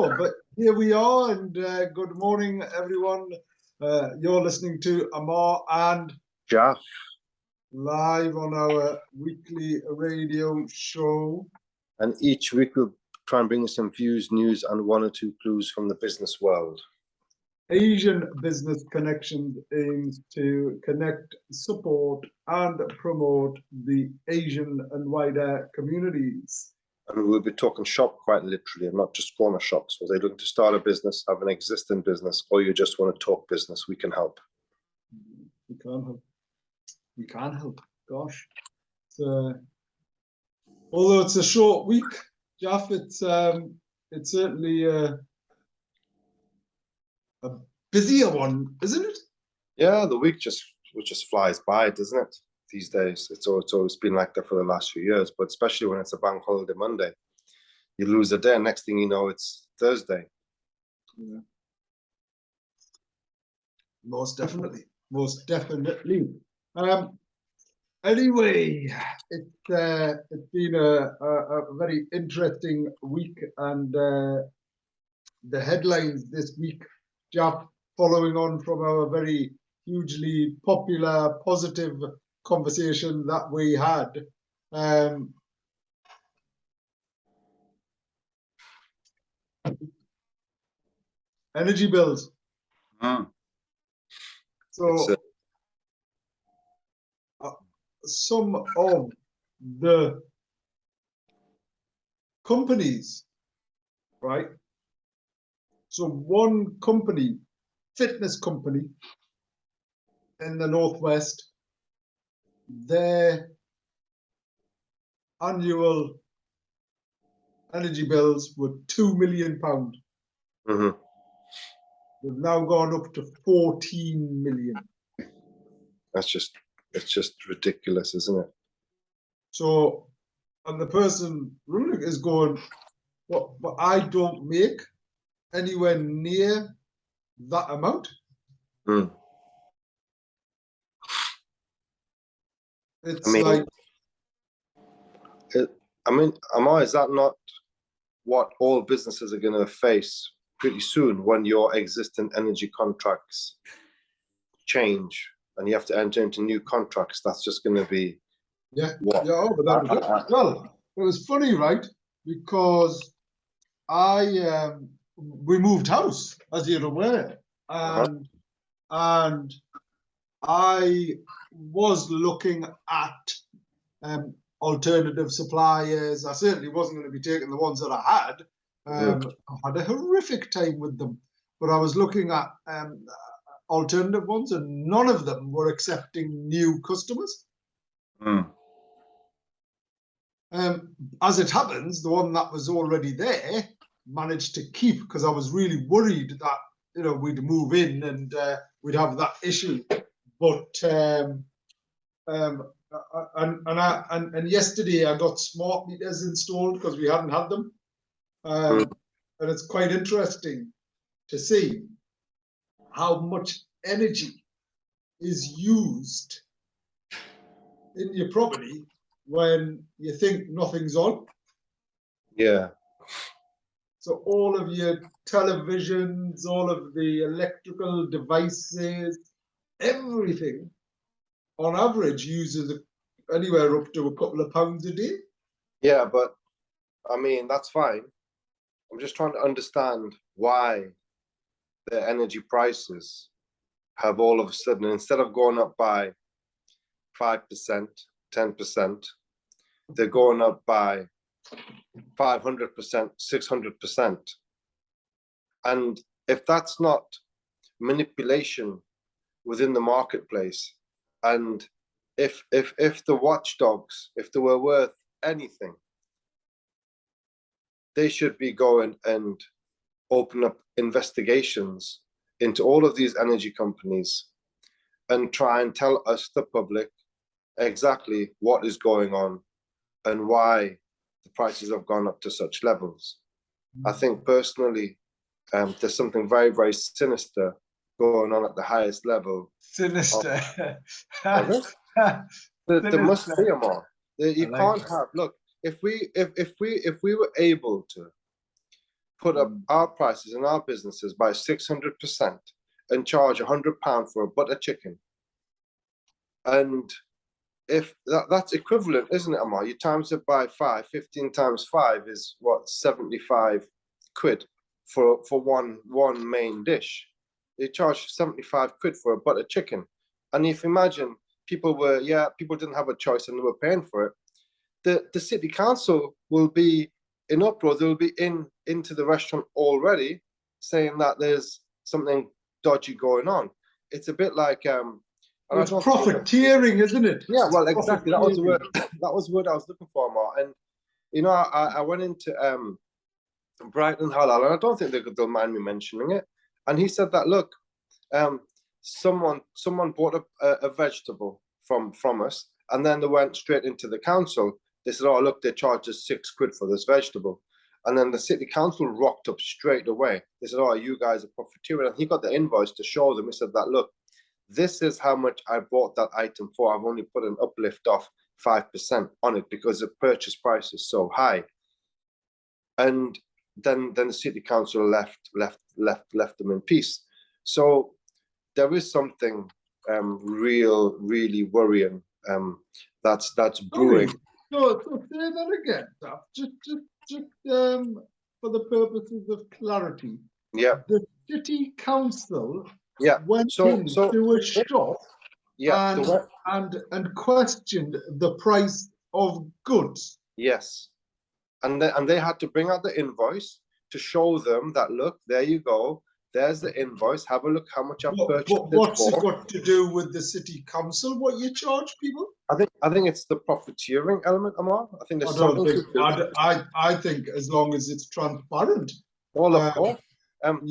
But here we are, and good morning, everyone. You're listening to Amar and Jaff, live on our weekly radio show. and each week we'll try and bring you some views, news, and one or two clues from the business world. Asian Business Connections aims to connect, support, and promote the Asian and wider communities. And we'll be talking shop quite literally, and not just corner shops. So they're looking to start a business, have an existing business, or you just want to talk business, we can help. We can help. We can help. Gosh. Although it's a short week, Jaff, it's certainly a busier one, isn't it? Yeah, the week just flies by, doesn't it? These days, it's always been like that for the last few years, but especially when it's a bank holiday Monday, you lose a day, and next thing you know, it's Thursday. Yeah. Most definitely. Anyway, it's been a very interesting week, and the headlines this week, Jaff, following on from our very hugely popular, positive conversation that we had. Energy bills. So some of the companies, right? So one company, fitness company in the Northwest, their annual energy bills were £2 million. Mm-hmm. They've now gone up to 14 million. It's just ridiculous, isn't it? So, and the person running is going, but I don't make anywhere near that amount. Mm. It's Amar, is that not what all businesses are going to face pretty soon when your existing energy contracts change and you have to enter into new contracts? That's just going to be but that was it. Well, it was funny, right? Because we moved house, as you're aware, and I was looking at alternative suppliers. I certainly wasn't going to be taking the ones that I had. I had a horrific time with them, but I was looking at alternative ones, and none of them were accepting new customers. As it happens, the one that was already there managed to keep, because I was really worried that we'd move in and we'd have that issue. But and yesterday I got smart meters installed because we hadn't had them, and it's quite interesting to see how much energy is used in your property when you think nothing's on. Yeah. So all of your televisions, all of the electrical devices, everything on average uses anywhere up to a couple of pounds a day. Yeah, but I mean, that's fine. I'm just trying to understand why the energy prices have all of a sudden, instead of going up by 5%, 10%, they're going up by 500%, 600%. And if that's not manipulation within the marketplace, and if the watchdogs, if they were worth anything, they should be going and open up investigations into all of these energy companies and try and tell us, the public, exactly what is going on and why the prices have gone up to such levels. I think personally, there's something very, very sinister going on at the highest level. Sinister. There must be a more. You can't have. Look, if we were able to put up our prices in our businesses by 600% and charge £100 for a butter chicken. And if that's equivalent, isn't it, Amar? You times it by 5, 15 times 5 is what, 75 quid for one main dish. They charge 75 quid for a butter chicken. And if you imagine people didn't have a choice and they were paying for it, the city council will be in uproar. They'll be into the restaurant already saying that there's something dodgy going on. It's a bit like it's profiteering, isn't it? Yeah, well, exactly. That was the word. That was the word I was looking for, Mark. And you know, I went into Brighton Halal, and I don't think they'll mind me mentioning it. And he said that, look, someone bought a vegetable from us, and then they went straight into the council. They said, oh, look, they charged us 6 quid for this vegetable. And then the city council rocked up straight away. They said, oh, you guys are profiteering. And he got the invoice to show them. He said that, look, this is how much I bought that item for. I've only put an uplift of 5% on it because the purchase price is so high. And then the city council left them in peace. So there is something really worrying that's brewing. So say that again, just for the purposes of clarity. Yeah. The city council went into a shop and questioned the price of goods. Yes. And they had to bring out the invoice to show them that, look, there you go. There's the invoice. Have a look how much I've purchased. What's it got to do with the city council? What you charge people? I think it's the profiteering element, Amar. I think there's I think as long as it's transparent. Well, of course. But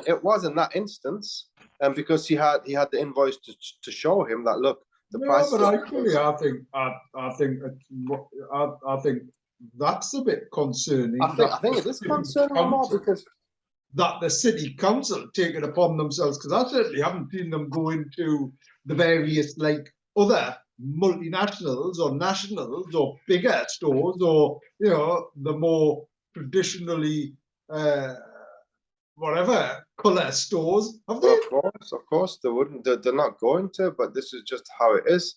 it wasn't that instance, because he had the invoice to show him that, look, the price. But actually, I think that's a bit concerning. I think it is concerning, Amar, because that the city council take it upon themselves, because I certainly haven't seen them go into the various other multinationals or nationals or bigger stores, or the more traditionally whatever colour stores. Have they? Of course they wouldn't. They're not going to, but this is just how it is.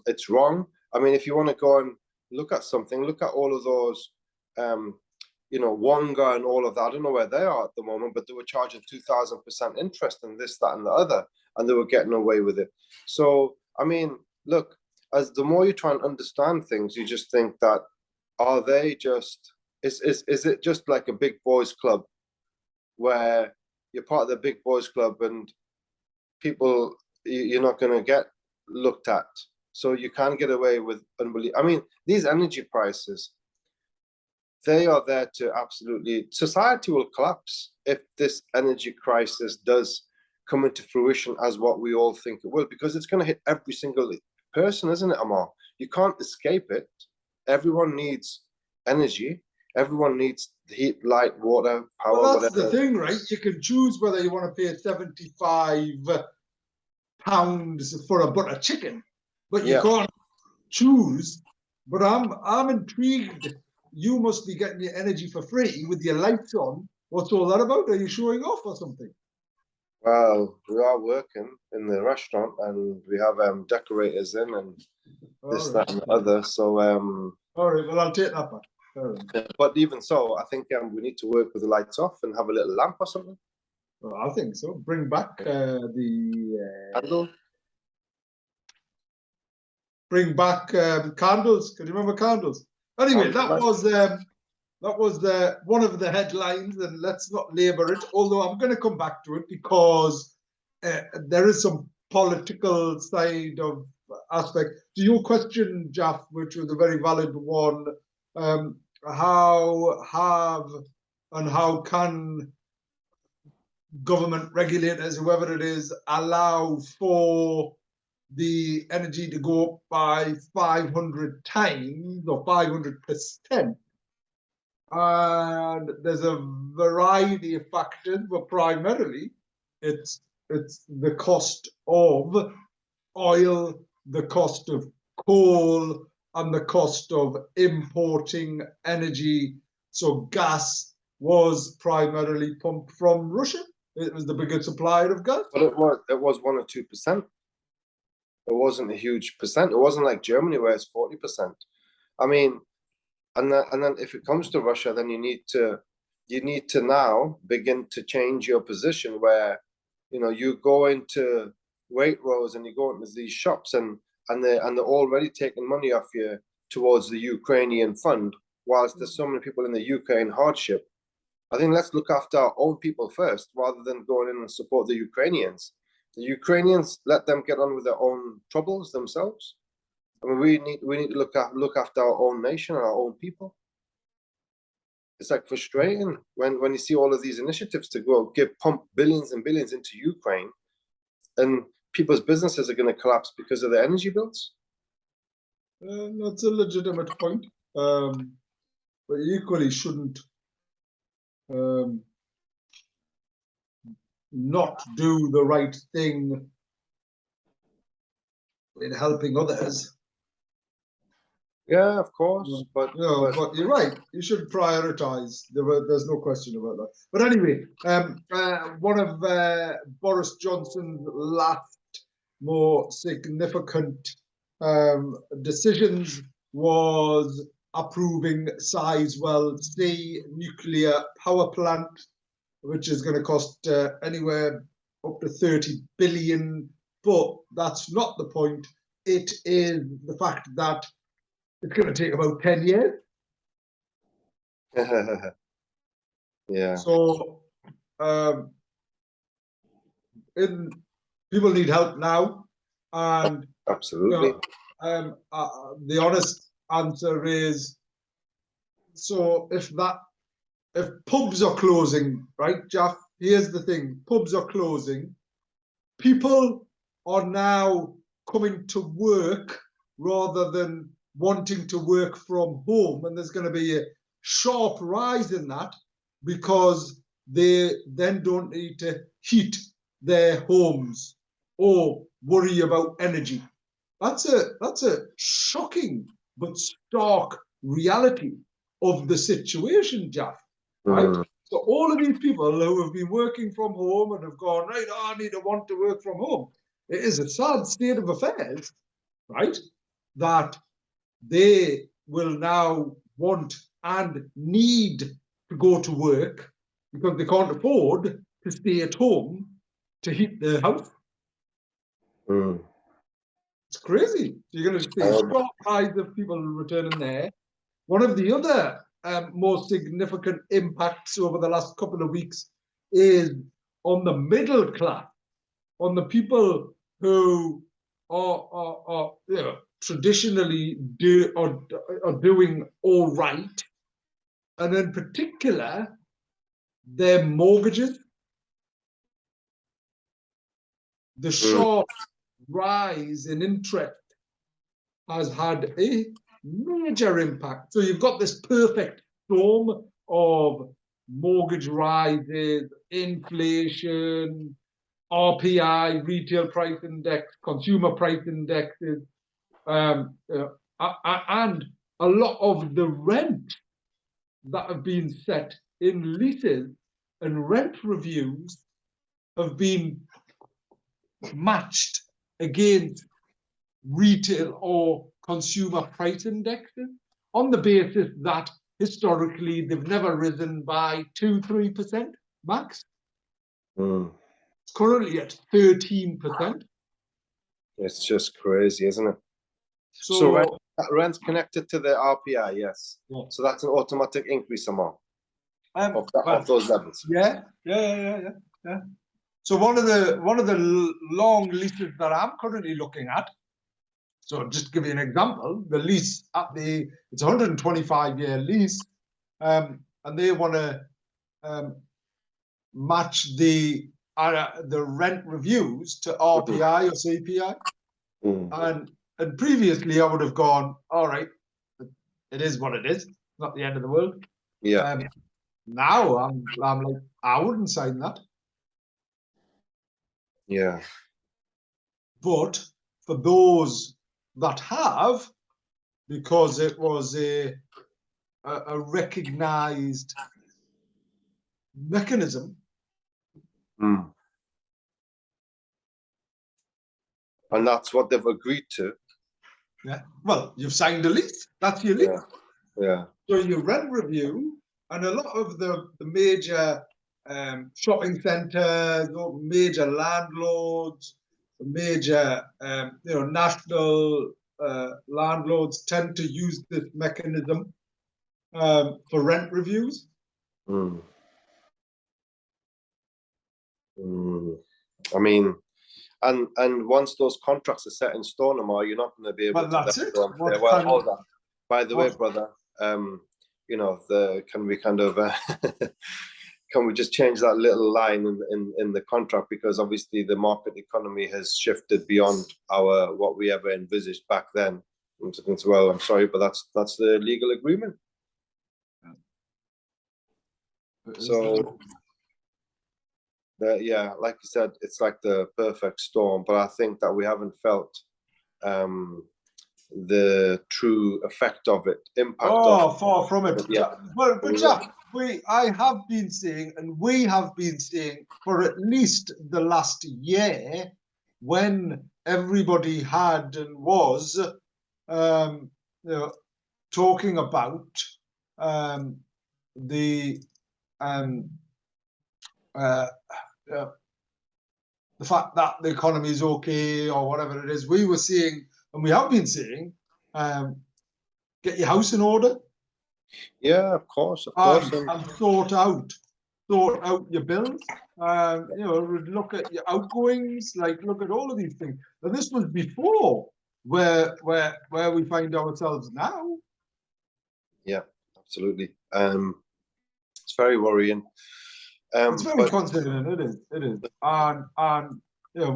It's wrong. I mean, if you want to go and look at something, look at all of those Wonga and all of that. I don't know where they are at the moment, but they were charging 2,000% interest and this, that, and the other, and they were getting away with it. So, I mean, look, as the more you try and understand things, you just think that, are they just, is it just like a big boys club where you're part of the big boys club and people, you're not going to get looked at. So you can't get away with unbelievable. I mean, these energy prices, they are there to absolutely, society will collapse if this energy crisis does come into fruition as what we all think it will, because it's going to hit every single person, isn't it, Amar? You can't escape it. Everyone needs energy. Everyone needs heat, light, water, power, well, that's whatever. The thing, right? You can choose whether you want to pay £75 for a butter chicken, but you can't choose. But I'm intrigued. You must be getting your energy for free with your lights on. What's all that about? Are you showing off or something? Well, we are working in the restaurant and we have decorators in and this, that, and the other. So, all right, well, I'll take that back. But even so, I think we need to work with the lights off and have a little lamp or something. Well, I think so. Bring back the candle. Bring back candles. Can you remember candles? Anyway, that was one of the headlines, and let's not labour it. Although I'm going to come back to it because there is some political side of aspect to your question, Jaff, which was a very valid one. How can government regulators, whoever it is, allow for the energy to go up by 500 times or 500%? And there's a variety of factors, but primarily it's the cost of oil, the cost of coal, and the cost of importing energy. So gas was primarily pumped from Russia. It was the biggest supplier of gas. But it was 1 or 2%. It wasn't a huge percent. It wasn't like Germany where it's 40%. I mean, and then if it comes to Russia, then you need to now begin to change your position where, you know, you go into Waitrose and you go into these shops and they're already taking money off you towards the Ukrainian fund, whilst there's so many people in the UK in hardship. I think let's look after our own people first, rather than going in and support the Ukrainians. The Ukrainians, let them get on with their own troubles themselves. I mean, we need to look after our own nation and our own people. It's like frustrating when you see all of these initiatives to go pump billions and billions into Ukraine, and people's businesses are going to collapse because of their energy bills. That's a legitimate point, but equally shouldn't not do the right thing in helping others. Yeah, of course, but you're right. You should prioritize. There's no question about that. But anyway, one of Boris Johnson's last more significant decisions was approving Sizewell C nuclear power plant, which is going to cost anywhere up to 30 billion. But that's not the point. It is the fact that it's going to take about 10 years. Yeah. So people need help now. And absolutely. You know, the honest answer is, so if pubs are closing, right, Jeff, here's the thing, pubs are closing, people are now coming to work rather than wanting to work from home, and there's going to be a sharp rise in that because they then don't need to heat their homes or worry about energy. That's a shocking but stark reality of the situation, Jeff, right? So all of these people who have been working from home and have gone, right, I need to want to work from home. It is a sad state of affairs, right? That they will now want and need to go to work because they can't afford to stay at home to heat their house. It's crazy. You're going to see a strong rise of people returning there. One of the other more significant impacts over the last couple of weeks is on the middle class, on the people who are you know, traditionally are doing all right, and in particular, their mortgages. The sharp rise in interest has had a major impact. So you've got this perfect storm of mortgage rises, inflation, RPI, retail price index, consumer price indexes, and a lot of the rent that have been set in leases and rent reviews have been matched against retail or consumer price indexes on the basis that historically they've never risen by 2-3% max. It's currently at 13%. It's just crazy, isn't it? So rent's connected to the RPI, yes. Yeah. So that's an automatic increase amount of those levels. Yeah. So one of the long leases that I'm currently looking at, so just to give you an example, the lease it's a 125-year lease, and they want to match the rent reviews to RPI or CPI. And previously I would have gone, all right, it is what it is. It's not the end of the world. Yeah. Now I'm like, I wouldn't sign that. Yeah. But for those that have, because it was a recognized mechanism. Mm. And that's what they've agreed to. Yeah. Well, you've signed a lease. That's your lease. Yeah. Yeah. So your rent review, and a lot of the major shopping centres, or major landlords, the major national landlords tend to use this mechanism for rent reviews. Mm. Mm. I mean, and once those contracts are set in stone, Amar, you're not going to be able But to that's then it. go and say, What well, can, hold on. By the way, what- brother, can we kind of can we just change that little line in the contract, because obviously the market economy has shifted beyond our what we ever envisaged back then. And so, well, I'm sorry, but that's the legal agreement. So yeah, like you said, it's like the perfect storm. But I think that we haven't felt the true effect of it, impact of it. far from it. Yeah. But Jack, I have been saying, and we have been saying for at least the last year, when everybody had and was talking about the the fact that the economy is okay or whatever it is, we were seeing, and we have been seeing, get your house in order. Yeah, of course. And sort out your bills. Look at your outgoings, look at all of these things. And this was before where we find ourselves now. Yeah, absolutely. It's very worrying. It's very concerning. It is. And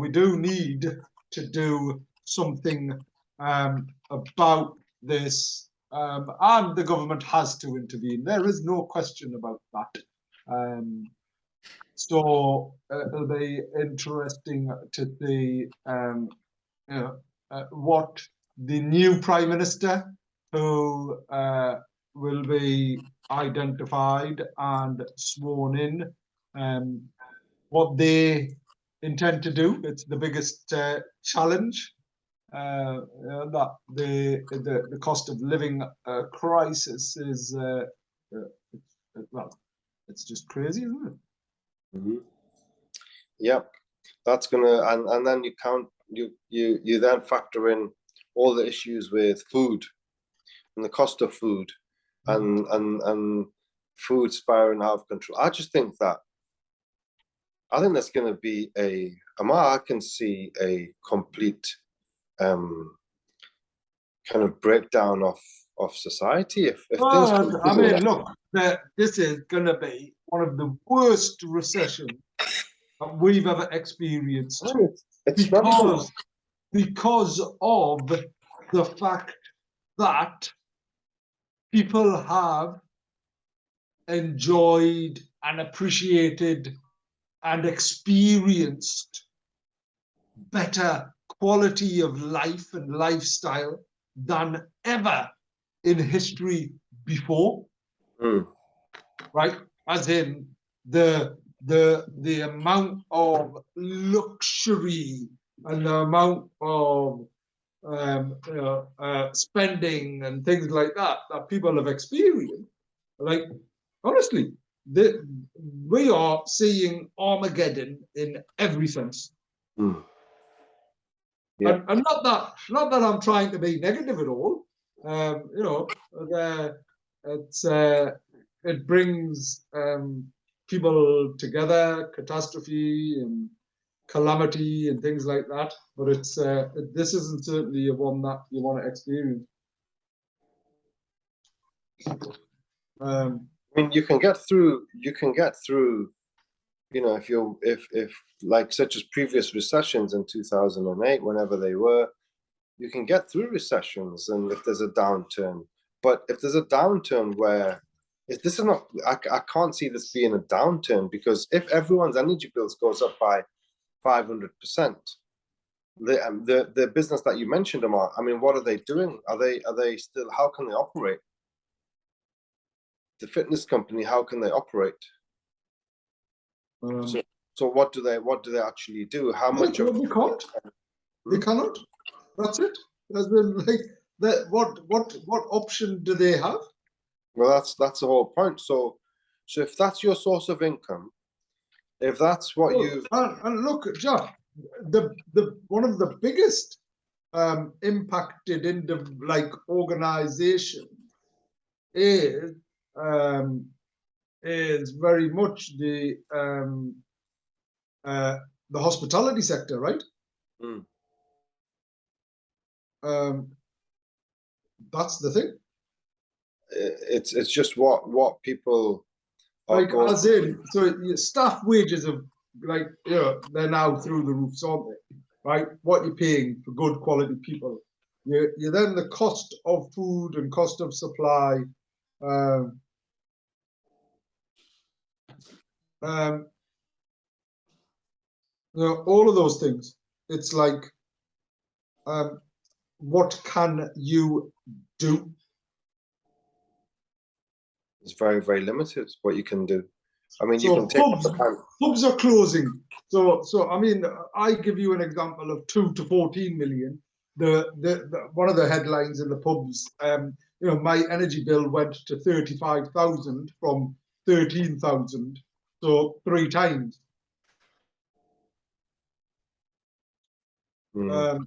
we do need to do something about this, and the government has to intervene. There is no question about that. So it'll be interesting to see what the new Prime Minister, who will be identified and sworn in, what they intend to do. It's the biggest challenge. That the cost of living crisis is it's just crazy, isn't it? Mm-hmm. Yeah, that's gonna, and then you then factor in all the issues with food and the cost of food, and food spiraling out of control. I think that's going to be I can see a complete kind of breakdown of society if things continue. Look, this is going to be one of the worst recessions that we've ever experienced. It's because of the fact that people have enjoyed and appreciated and experienced better quality of life and lifestyle than ever in history before. Right? As in the amount of luxury and the amount of spending and things like that people have experienced. Like, honestly, we are seeing Armageddon in every sense. Yeah. And not that I'm trying to be negative at all. It brings people together, catastrophe and calamity and things like that. But this isn't certainly one that you want to experience. I mean, you can get through. If like such as previous recessions in 2008, whenever they were, you can get through recessions, and if there's a downturn. But if there's a downturn where this is not, I can't see this being a downturn, because if everyone's energy bills goes up by 500%, the business that you mentioned, Amar, I mean, what are they doing? Are they still? How can they operate? The fitness company, how can they operate? Um, So what do they actually do? How much of they can't. They cannot. That's it. There's been like that. What option do they have? Well, that's the whole point. So if that's your source of income, if that's what you And look, Jeff, the one of the biggest impacted in the like organization is very much the hospitality sector, right? Mm. That's the thing. It's just what people are Like going. as in, so your staff wages have like they're now through the roofs, aren't they? Right? What you're paying for good quality people. You then the cost of food and cost of supply. Um, um, all of those things. It's like, what can you do? It's very, very limited what you can do. I mean, you So can take the time. pubs are closing. So I mean, I give you an example of 2 to 14 million. The one of the headlines in the pubs, my energy bill went to 35,000 from 13,000, so 3 times. Mm.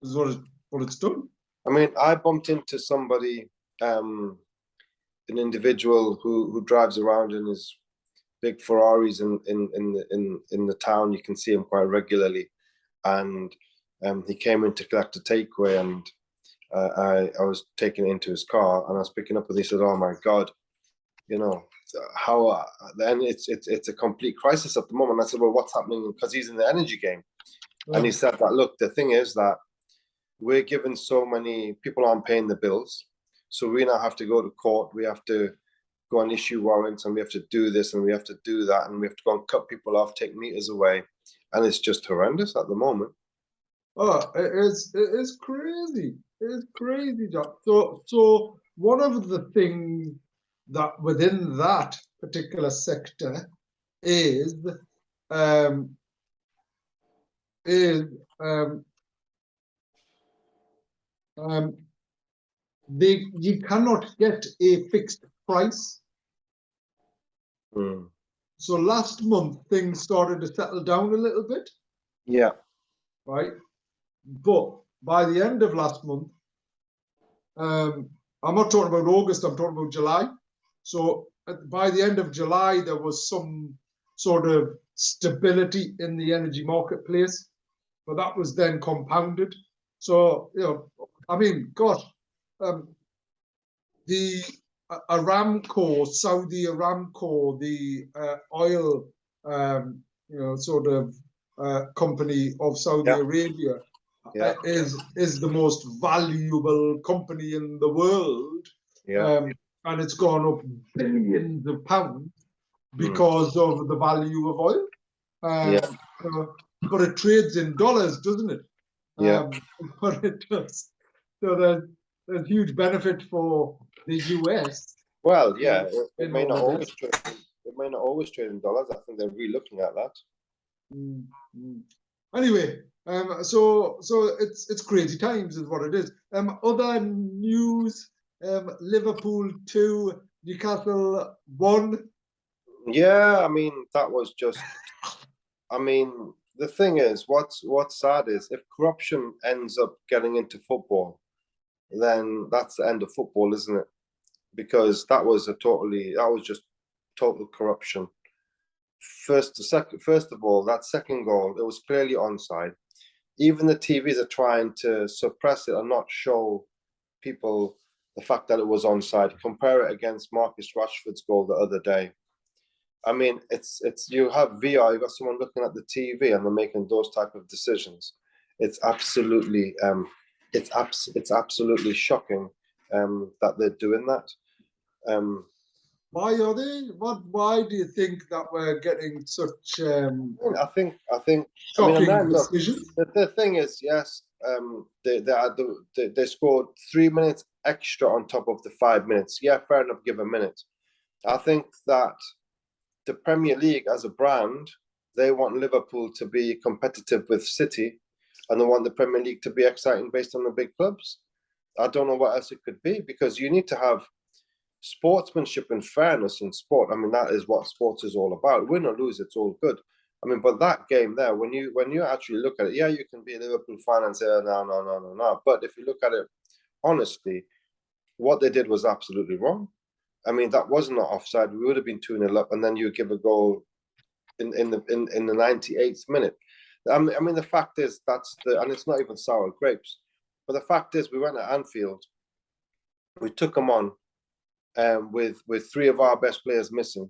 Is what it's done. I mean, I bumped into somebody, an individual who drives around in his big Ferraris in the town. You can see him quite regularly, and he came in to collect a takeaway, and I was taking it into his car, and I was picking up, and he said, "Oh my God, how?" Then it's a complete crisis at the moment. I said, "Well, what's happening?" Because he's in the energy game, and he said that, "Look, the thing is that we're given so many people aren't paying the bills, so we now have to go to court. We have to go and issue warrants, and we have to do this, and we have to do that, and we have to go and cut people off, take meters away, and it's just horrendous at the moment." Oh, it is crazy. It's crazy, Jack. So one of the things that within that particular sector is um is um um you cannot get a fixed price. Mm. So last month things started to settle down a little bit, Yeah. right? But by the end of last month, I'm not talking about August, I'm talking about July. So by the end of July, there was some sort of stability in the energy marketplace, but that was then compounded. So, I mean, gosh, the Aramco, Saudi Aramco, the oil, sort of company of Saudi Yeah. Arabia, Yeah. is the most valuable company in the world. Yeah. And it's gone up billions of pounds Mm. because of the value of oil. Yeah. But it trades in dollars, doesn't it? Yeah. But it does. So there's huge benefit for the US Well, yeah, it in may all not of always this. trade. It may not always trade in dollars. I think they're re-looking at that. Mm, mm. Anyway, so it's crazy times is what it is. Other news, Liverpool 2, Newcastle 1. Yeah, I mean, that was just. I mean, the thing is, what's sad is if corruption ends up getting into football, then that's the end of football, isn't it? Because that was just total corruption. First of all, that second goal, it was clearly onside. Even the TVs are trying to suppress it and not show people the fact that it was onside. Compare it against Marcus Rashford's goal the other day. I mean, it's you have VR, you've got someone looking at the TV and they're making those type of decisions. It's absolutely it's absolutely shocking that they're doing that. Why are they? Why do you think that we're getting such I think I mean, and shocking then look, decisions? the thing is, yes, they scored 3 minutes extra on top of the 5 minutes. Yeah, fair enough, give a minute. I think that the Premier League as a brand, they want Liverpool to be competitive with City, and they want the Premier League to be exciting based on the big clubs. I don't know what else it could be, because you need to have sportsmanship and fairness in sport. I mean, that is what sports is all about. Win or lose, it's all good. I mean, but that game there, when you actually look at it, yeah, you can be a Liverpool fan and say, oh, no. But if you look at it honestly, what they did was absolutely wrong. I mean, that wasn't an offside. We would have been 2-0 up, and then you give a goal in the 98th minute. I mean, the fact is and it's not even sour grapes. But the fact is, we went to Anfield, we took them on, with 3 of our best players missing,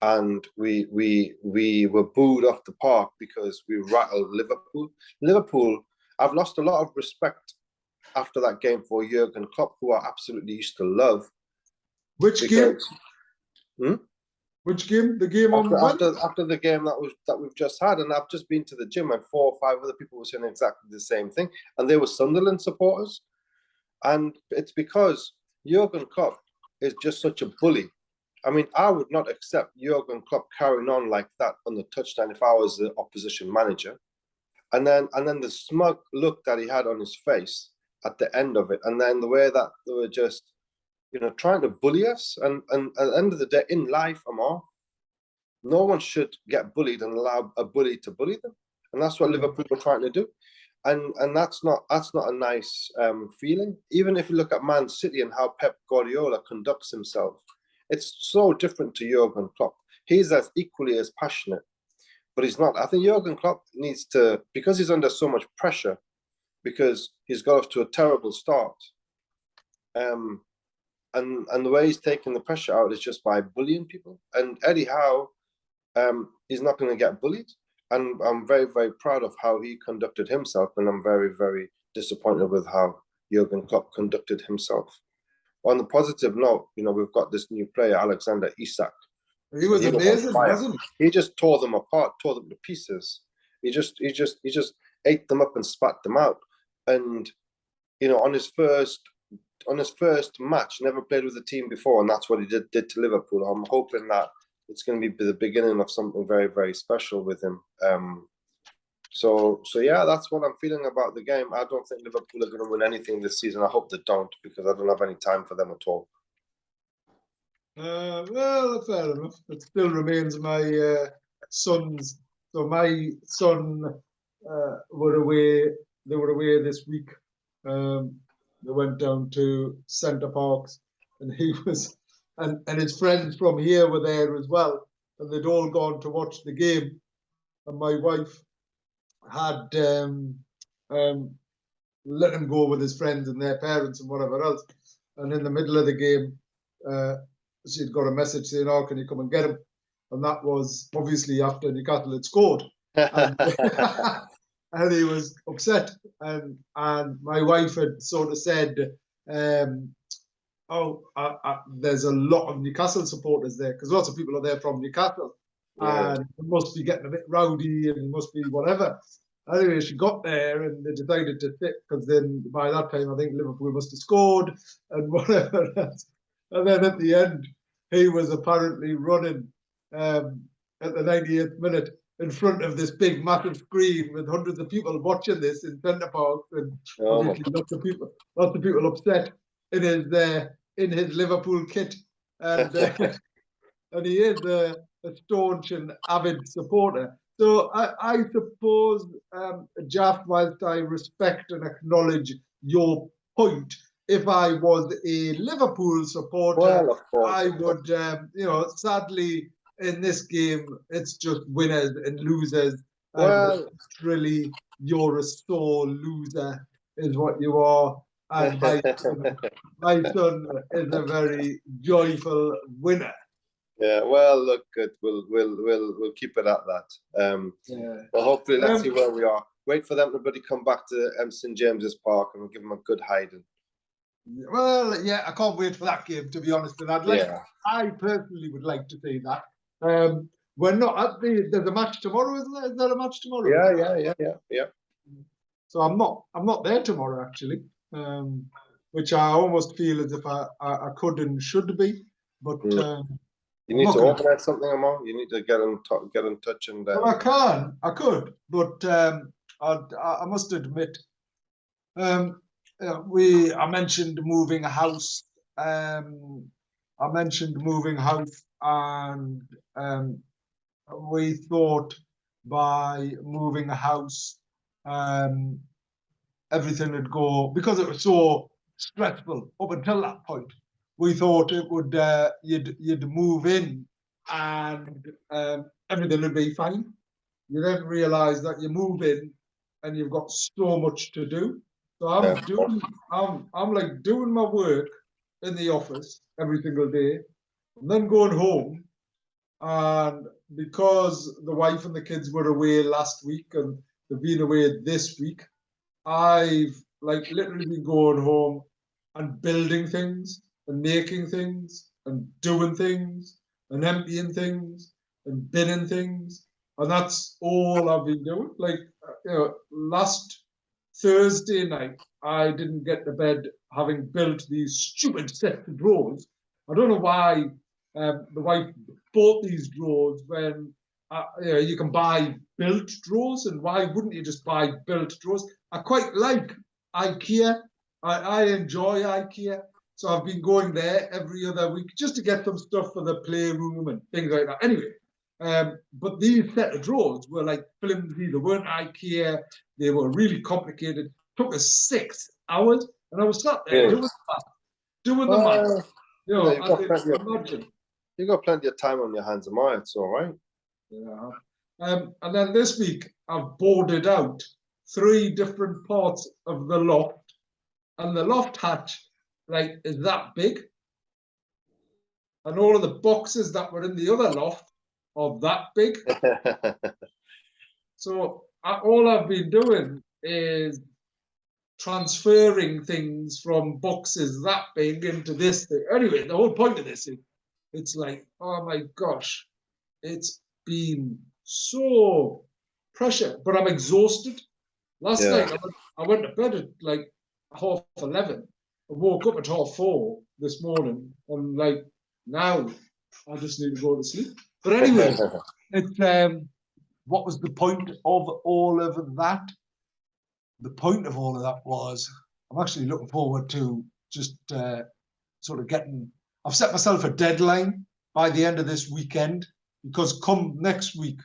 and we were booed off the park because we rattled Liverpool. Liverpool, I've lost a lot of respect after that game for Jurgen Klopp, who I absolutely used to love. Which game? Which game? The game after the game that we've just had, and I've just been to the gym, and 4 or 5 other people were saying exactly the same thing, and they were Sunderland supporters, and it's because Jurgen Klopp is just such a bully. I mean, I would not accept Jurgen Klopp carrying on like that on the touchline if I was the opposition manager, and then the smug look that he had on his face at the end of it, and then the way that they were just, trying to bully us. And at the end of the day, in life, Amar, no one should get bullied and allow a bully to bully them. And that's what Liverpool were trying to do. And that's not a nice feeling. Even if you look at Man City and how Pep Guardiola conducts himself, it's so different to Jurgen Klopp. He's as equally as passionate, but he's not. I think Jurgen Klopp needs to, because he's under so much pressure, because he's got off to a terrible start. And the way he's taking the pressure out is just by bullying people. And Eddie Howe, he's not going to get bullied. And I'm very, very proud of how he conducted himself. And I'm very, very disappointed with how Jurgen Klopp conducted himself. On the positive note, we've got this new player, Alexander Isak. He was amazing, wasn't he? He just tore them apart, tore them to pieces. He just ate them up and spat them out. And, on his first match, never played with the team before, and that's what he did to Liverpool. I'm hoping that it's going to be the beginning of something very, very special with him. So yeah, that's what I'm feeling about the game. I don't think Liverpool are going to win anything this season. I hope they don't, because I don't have any time for them at all. Well, fair enough. It still remains my son's. So my son were away. They were away this week. They went down to Center Parcs, and he was, and his friends from here were there as well, and they'd all gone to watch the game. And my wife had let him go with his friends and their parents and whatever else. And in the middle of the game, she'd got a message saying, "Oh, can you come and get him?" And that was obviously after Newcastle had scored. And, and he was upset. And my wife had sort of said, there's a lot of Newcastle supporters there, because lots of people are there from Newcastle. Yeah. And it must be getting a bit rowdy and it must be whatever. Anyway, she got there and they decided to sit, because then by that time I think Liverpool must have scored and whatever else. And then at the end, he was apparently running at the 98th minute in front of this big massive screen with hundreds of people watching this in Center Parcs, and obviously lots of people upset in his Liverpool kit, and and he is a staunch and avid supporter. So I suppose, Jaff, whilst I respect and acknowledge your point, if I was a Liverpool supporter, well, of course, I would, sadly, in this game, it's just winners and losers. Well, really, you're a sore loser, is what you are. And my son is a very joyful winner. Yeah, well, look, we'll keep it at that. Well, hopefully, let's see where we are. Wait for them to bloody come back to St James's Park, and we'll give them a good hiding. Well, yeah, I can't wait for that game, to be honest. And I personally would like to see that. We're not at there's a match tomorrow, isn't there? Is there a match tomorrow? Yeah. So I'm not there tomorrow, actually, which I almost feel as if I could and should be, but You need I'm to not gonna- organize something, Amar. You need to get in touch and Well, I could, but I must admit, I mentioned moving house. I mentioned moving house, and we thought by moving a house, everything would go, because it was so stressful up until that point. We thought it would you'd move in and everything would be fine. You then realise that you move in and you've got so much to do. So I'm like doing my work in the office every single day, and then going home. And because the wife and the kids were away last week and they've been away this week, I've like literally been going home and building things and making things and doing things and emptying things and binning things. And that's all I've been doing. Like, last Thursday night, I didn't get to bed having built these stupid set of drawers. I don't know why the wife bought these drawers when you can buy built drawers, and why wouldn't you just buy built drawers? I quite like IKEA. I enjoy IKEA. So I've been going there every other week just to get some stuff for the playroom and things like that. Anyway, but these set of drawers were like flimsy. They weren't IKEA. They were really complicated. It took us 6 hours, and I was sat there doing the math. You know, you've got plenty of, imagine. you've got plenty of time on your hands, Amar. It's all right. Yeah. And then this week I've boarded out 3 different parts of the loft, and the loft hatch like is that big, and all of the boxes that were in the other loft are that big. So all I've been doing is transferring things from boxes that big into this thing. Anyway, the whole point of this is, it's like, oh my gosh, it's been so pressure, but I'm exhausted. Last night I went to bed at like 11:30. I woke up at 4:30 this morning, and like now I just need to go to sleep. But anyway, it's what was the point of all of that? The point of all of that was I'm actually looking forward to just sort of getting. I've set myself a deadline by the end of this weekend, because come next week,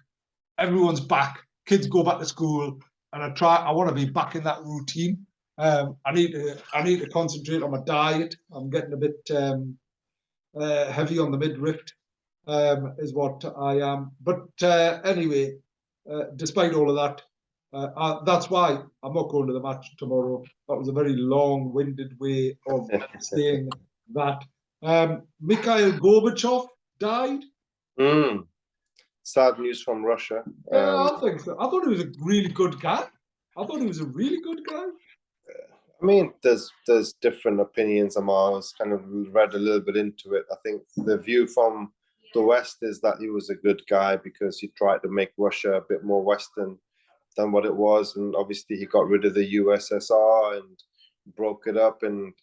everyone's back. Kids go back to school, and I want to be back in that routine. I need to concentrate on my diet. I'm getting a bit heavy on the midriff, is what I am. But anyway, despite all of that, that's why I'm not going to the match tomorrow. That was a very long-winded way of saying that. Mikhail Gorbachev died. Sad news from Russia. Yeah, I think so. I thought he was a really good guy. I mean, there's different opinions. I kind of read a little bit into it. I think the view from the West is that he was a good guy because he tried to make Russia a bit more Western than what it was, and obviously he got rid of the USSR and broke it up, and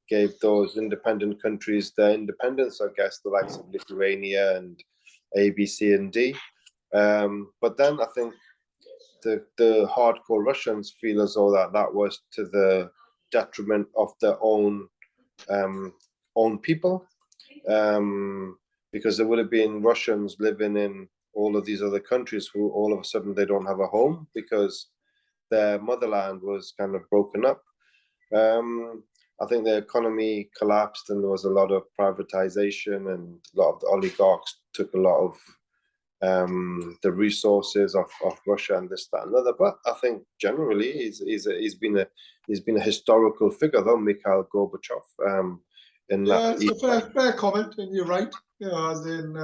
gave those independent countries their independence. I guess the likes of Lithuania and A, B, C, and D. But then I think the hardcore Russians feel as though that was to the detriment of their own people, because there would have been Russians living in all of these other countries who all of a sudden they don't have a home because their motherland was kind of broken up. I think the economy collapsed and there was a lot of privatization, and a lot of the oligarchs took a lot of the resources of Russia and this, that, and other. But I think generally he's been a historical figure, though, Mikhail Gorbachev. It's a fair comment, and you're right. As in,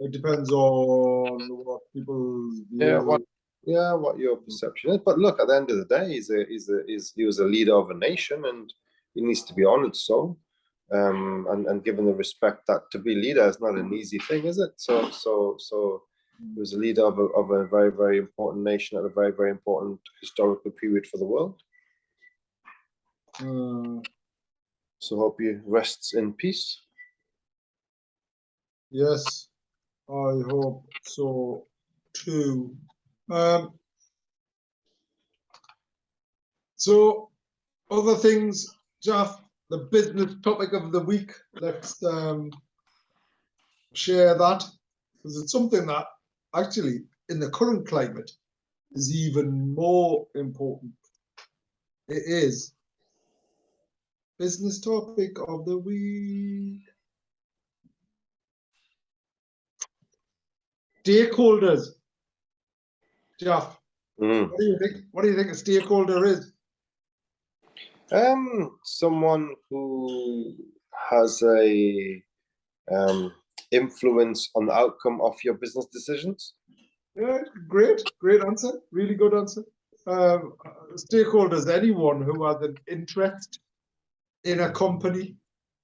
it depends on what people's view. What your perception is. But look, at the end of the day, he was a leader of a nation, and he needs to be honored. So. And given the respect that to be leader is not an easy thing, is it? So he was a leader of a very, very important nation at a very, very important historical period for the world. So hope he rests in peace. Yes, I hope so too. So other things, Jeff, the business topic of the week. Let's share that, because it's something that actually in the current climate is even more important. It is business topic of the week. Stakeholders. Jeff, Mm. what do you think? What do you think a stakeholder is? Someone who has a influence on the outcome of your business decisions. Yeah, great answer. Really good answer. Stakeholders, anyone who has an interest in a company.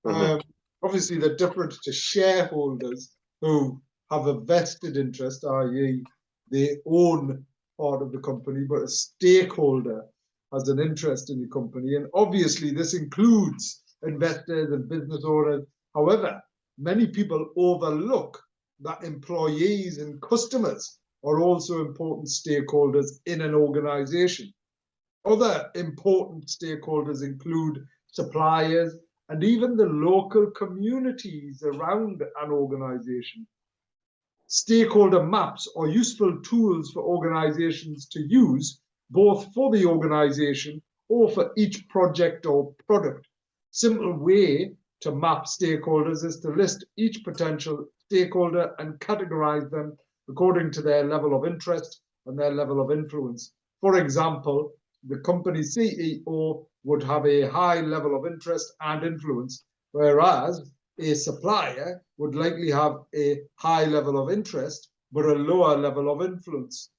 Mhm. Obviously, they're different to shareholders who have a vested interest, i.e., they own part of the company, but a stakeholder has an interest in the company. And obviously, this includes investors and business owners. However, many people overlook that employees and customers are also important stakeholders in an organization. Other important stakeholders include suppliers and even the local communities around an organization. Stakeholder maps are useful tools for organizations to use, both for the organization or for each project or product. Simple way to map stakeholders is to list each potential stakeholder and categorize them according to their level of interest and their level of influence. For example, the company CEO would have a high level of interest and influence, whereas a supplier would likely have a high level of interest, but a lower level of influence.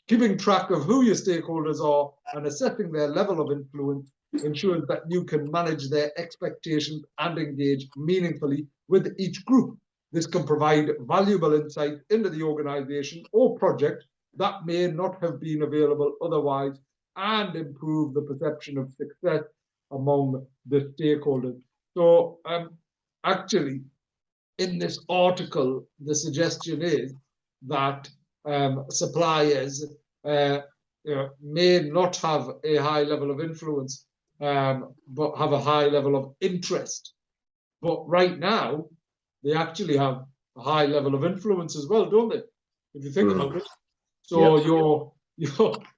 Keeping track of who your stakeholders are and assessing their level of influence ensures that you can manage their expectations and engage meaningfully with each group. This can provide valuable insight into the organization or project that may not have been available otherwise and improve the perception of success among the stakeholders. So actually, in this article, the suggestion is that suppliers may not have a high level of influence, but have a high level of interest. But right now, they actually have a high level of influence as well, don't they? If you think about it. So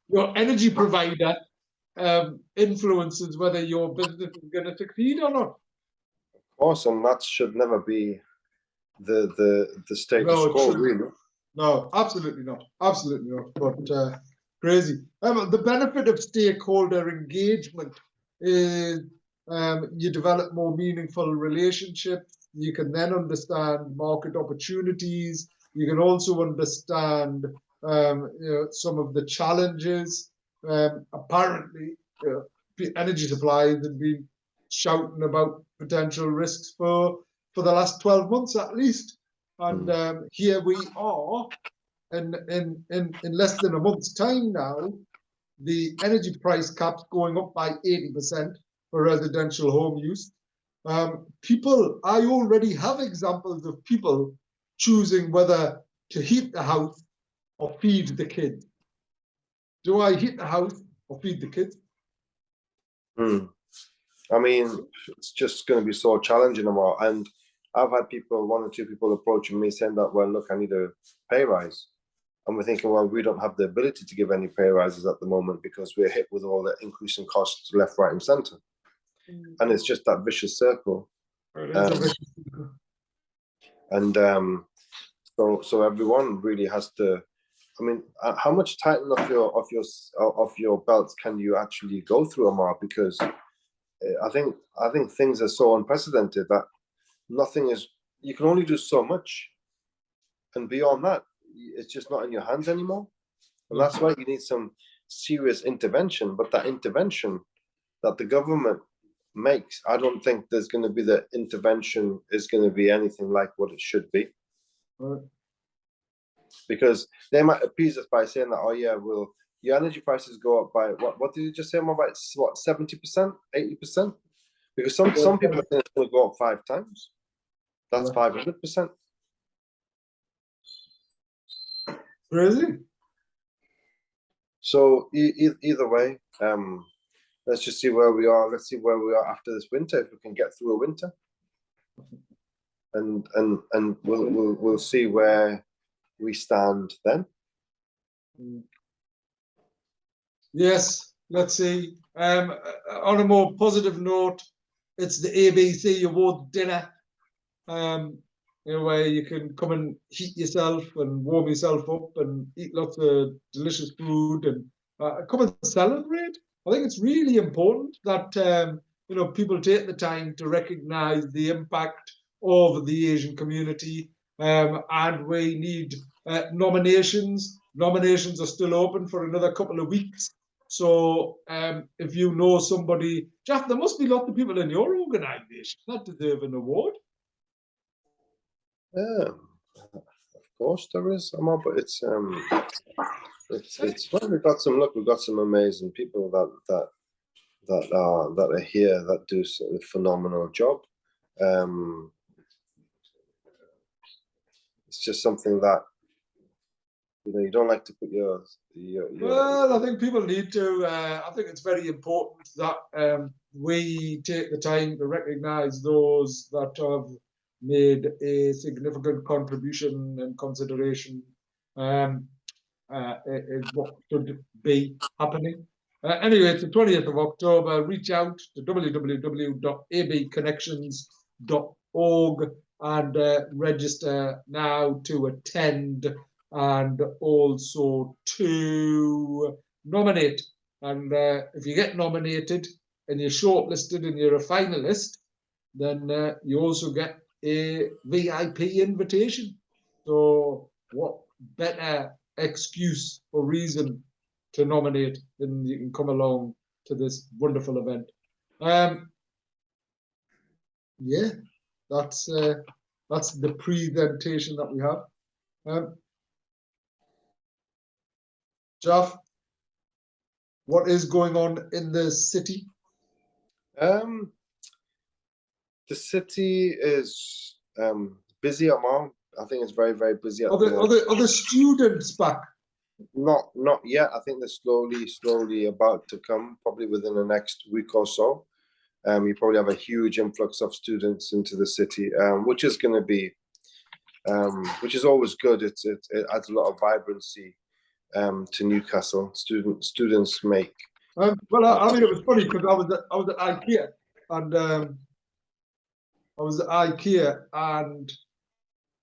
your energy provider influences whether your business is going to succeed or not. Awesome. That should never be the status No, quo, really. No, absolutely not. Absolutely not. But crazy. The benefit of stakeholder engagement is you develop more meaningful relationships. You can then understand market opportunities. You can also understand some of the challenges. Apparently, energy suppliers have been shouting about potential risks for the last 12 months at least. And here we are, in less than a month's time now, the energy price cap's going up by 80% for residential home use. I already have examples of people choosing whether to heat the house or feed the kids. Do I heat the house or feed the kids? I mean, it's just going to be so challenging and I've had one or two people approaching me saying that, well, look, I need a pay rise. And we're thinking, well, we don't have the ability to give any pay rises at the moment because we're hit with all the increasing costs left, right, and center. And it's just that vicious circle. And so everyone really has to. I mean, how much tightening of your belts can you actually go through, Amar? Because I think things are so unprecedented that nothing is. You can only do so much, and beyond that, it's just not in your hands anymore. And that's why you need some serious intervention. But that intervention that the government makes, I don't think there's going to be the intervention is going to be anything like what it should be. Right. Because they might appease us by saying that, oh yeah, well, your energy prices go up by what did you just say? About what, 70%, 80%? Because some people think it's going to go up 5 times. That's 500%. Crazy. So either way, let's just see where we are. Let's see where we are after this winter, if we can get through a winter, and we'll see where we stand then. Yes, let's see. On a more positive note, it's the ABC Award dinner, where you can come and heat yourself and warm yourself up and eat lots of delicious food and come and celebrate. I think it's really important that people take the time to recognise the impact of the Asian community, and we need nominations. Nominations are still open for another couple of weeks. So if you know somebody, Jeff, there must be lots of people in your organisation that deserve an award. Yeah, of course there is, Amar, but it's well, we've got some amazing people that are here that do a phenomenal job. It's just something that you don't like to put your Well, I think people need to. I think it's very important that we take the time to recognise those that have made a significant contribution and consideration in what should be happening. Anyway, it's the 20th of October. Reach out to www.abconnections.org and register now to attend and also to nominate. And if you get nominated and you're shortlisted and you're a finalist, then you also get a VIP invitation. So what better excuse or reason to nominate than you can come along to this wonderful event. Yeah, that's the presentation that we have. Jeff, what is going on in the city? The city is busy, Amar. I think it's very, very busy. Are the students back? Not yet. I think they're slowly about to come, probably within the next week or so. You probably have a huge influx of students into the city, which is going to be, which is always good. It adds a lot of vibrancy to Newcastle. Students make. Well, I mean, it was funny because I was at IKEA and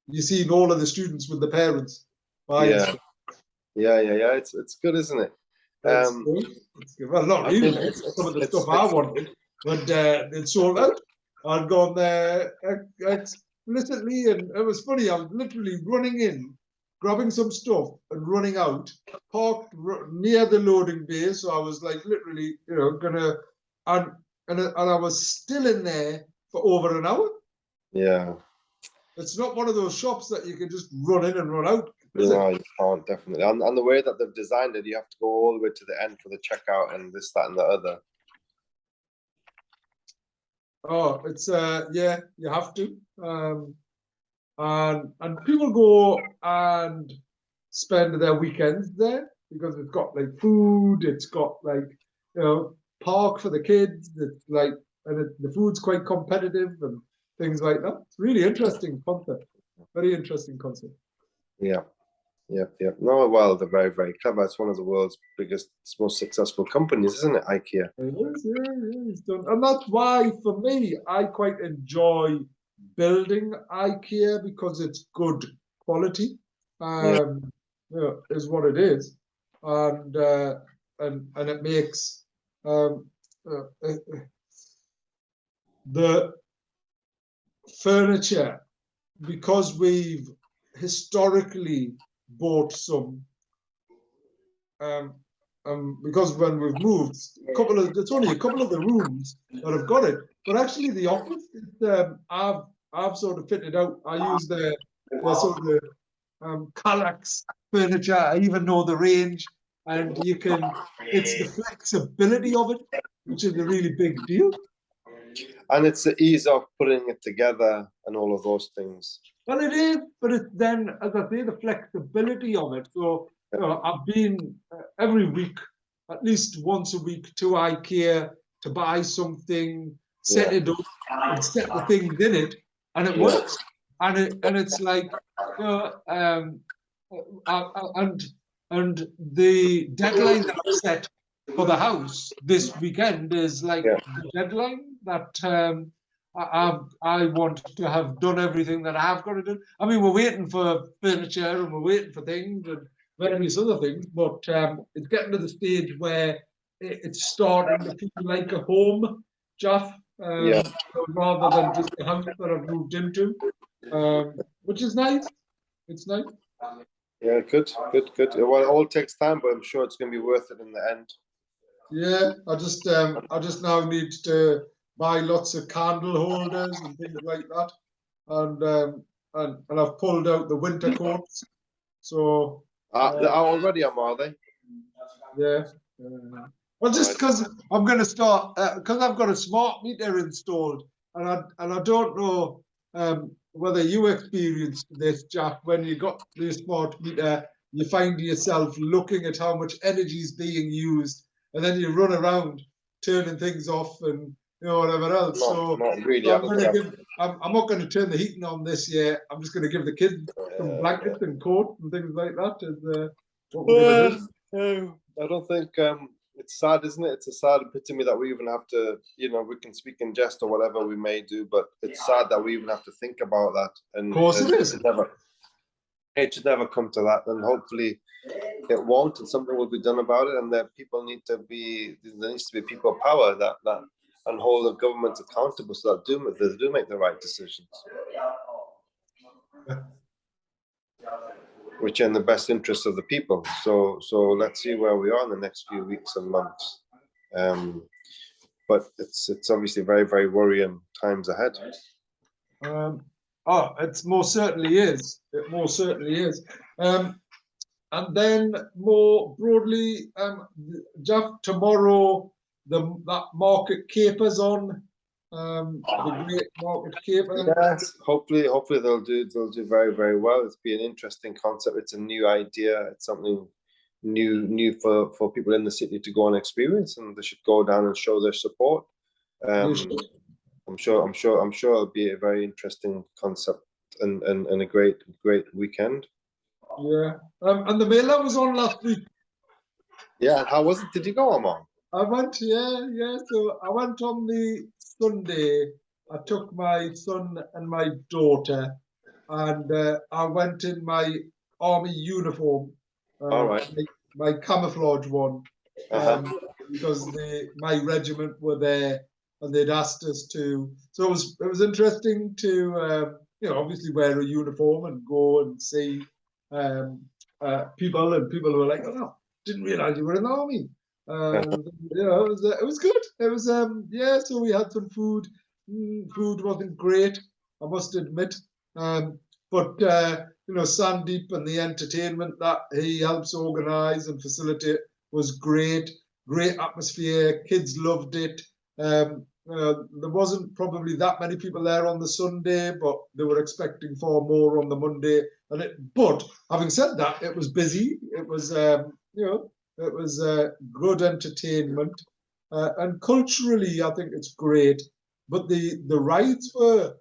you see all of the students with the parents. Yeah. It's good, isn't it? It's good. Well, not really. Some of the stuff I wanted, but it's sold out. I'd gone there explicitly, and it was funny. I was literally running in, grabbing some stuff, and running out. Parked near the loading bay, so I was like literally, gonna, and I was still in there for over an hour. Yeah. It's not one of those shops that you can just run in and run out. No, you can't, definitely. And the way that they've designed it, you have to go all the way to the end for the checkout and this, that, and the other. Oh, it's yeah, you have to. And people go and spend their weekends there because it's got like food, it's got like park for the kids. It's like, and the food's quite competitive and things like that. It's really interesting concept. Very interesting concept. Yeah. No, well, they're very, very clever. It's one of the world's biggest, most successful companies, isn't it, IKEA? It is, yeah, it's done. And that's why, for me, I quite enjoy building IKEA because it's good quality. Is what it is, and it makes the furniture, because we've historically bought some, because when we've moved, it's only a couple of the rooms that have got it, but actually the office, I've sort of fitted out. I use the sort of the Kallax furniture. I even know the range, and it's the flexibility of it, which is a really big deal. And it's the ease of putting it together and all of those things. Well, it is, but it's then, as I say, the flexibility of it. So, I've been every week, at least once a week, to IKEA to buy something, set it up, and set the things in it, and it works. And it's like, and the deadline that I've set for the house this weekend is like the deadline that I want to have done everything that I've got to do. I mean, we're waiting for furniture and we're waiting for things and various other things, but it's getting to the stage where it's starting to feel like a home, Jeff, rather than just a house that I've moved into, which is nice. It's nice. Yeah, good. Well, it all takes time, but I'm sure it's going to be worth it in the end. Yeah, I just now need to buy lots of candle holders and things like that, and I've pulled out the winter coats. So already are they? yeah. Well, just because I'm going to start, because I've got a smart meter installed, and I don't know whether you experienced this, Jack. When you got the smart meter, you find yourself looking at how much energy is being used, and then you run around turning things off and whatever else. Not really. So I'm not going to turn the heating on this year. I'm just going to give the kids some blankets and coats and things like that. Is what we're going to do. I don't think it's sad, isn't it? It's a sad epitome that we even have to, we can speak in jest or whatever we may do, but it's sad that we even have to think about that. And of course it is. It should never come to that, and hopefully it won't, and something will be done about it. And that there needs to be people power that and hold the government accountable, so that they do make the right decisions, which are in the best interest of the people. So let's see where we are in the next few weeks and months. But it's obviously very, very worrying times ahead. It most certainly is. It most certainly is. And then more broadly, Jeff, tomorrow that market capers on. The great market caper. Yes, hopefully they'll do very, very well. It's been an interesting concept. It's a new idea. It's something new for people in the city to go and experience, and they should go down and show their support. I'm sure it'll be a very interesting concept and a great weekend. Yeah, and the Mela was on last week. Yeah, how was it? Did you go, Amon? I went, yeah. So I went on the Sunday. I took my son and my daughter, and I went in my army uniform. All right. My camouflage one, because my regiment were there and they'd asked us to. So it was interesting to obviously wear a uniform and go and see people, and people were like, "Oh, didn't realize you were in the army." It was good. It was so we had some food. Food wasn't great, I must admit, but Sandeep and the entertainment that he helps organize and facilitate was great atmosphere. Kids loved it. There wasn't probably that many people there on the Sunday, but they were expecting far more on the Monday. But having said that, it was busy. It was it was good entertainment, and culturally, I think it's great. But the rides were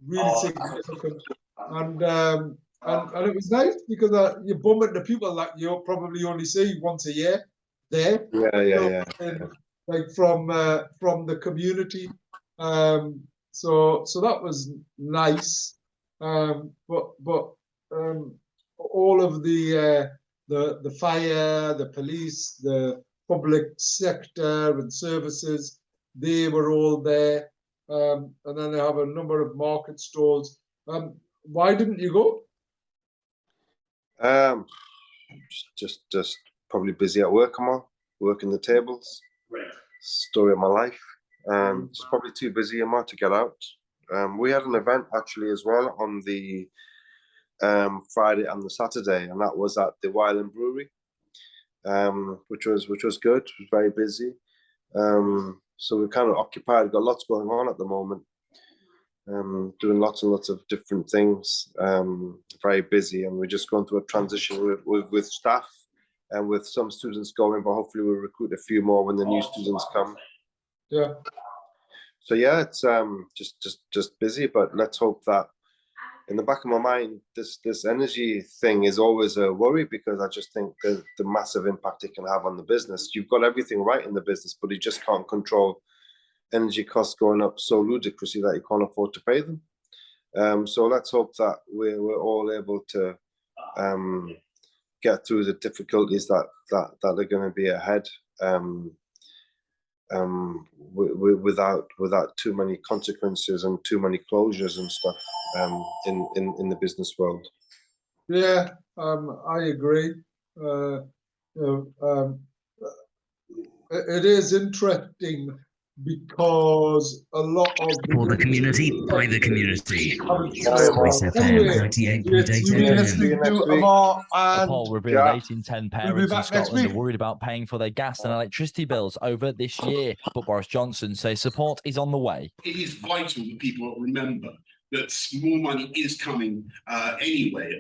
really significant, and it was nice because you bump into people that you probably only see once a year there. Yeah. Like from the community, so that was nice. But all of the fire, the police, the public sector and services, they were all there. And then they have a number of market stalls. Why didn't you go? Just probably busy at work, I'm on working the tables. Story of my life. Just probably too busy, to get out. We had an event actually as well on the Friday and the Saturday, and that was at the Wyland Brewery, which was good. It was very busy. So we're kind of occupied, got lots going on at the moment. Doing lots and lots of different things, very busy, and we're just going through a transition with staff and with some students going, but hopefully we'll recruit a few more when the new students come. Yeah. So yeah, it's just busy, but let's hope that in the back of my mind, this energy thing is always a worry, because I just think the massive impact it can have on the business. You've got everything right in the business, but you just can't control energy costs going up so ludicrously that you can't afford to pay them. So let's hope that we're all able to get through the difficulties that are going to be ahead, without too many consequences and too many closures and stuff in the business world. Yeah, I agree. It is interesting because a lot of For the community, by the community. Anyway, 98.8 you've been listening to Amar, A and poll revealed 8 in 10 parents in back next Scotland week. are worried about paying for their gas and electricity bills over this year. But Boris Johnson says support is on the way. It is vital that people remember that more money is coming anyway.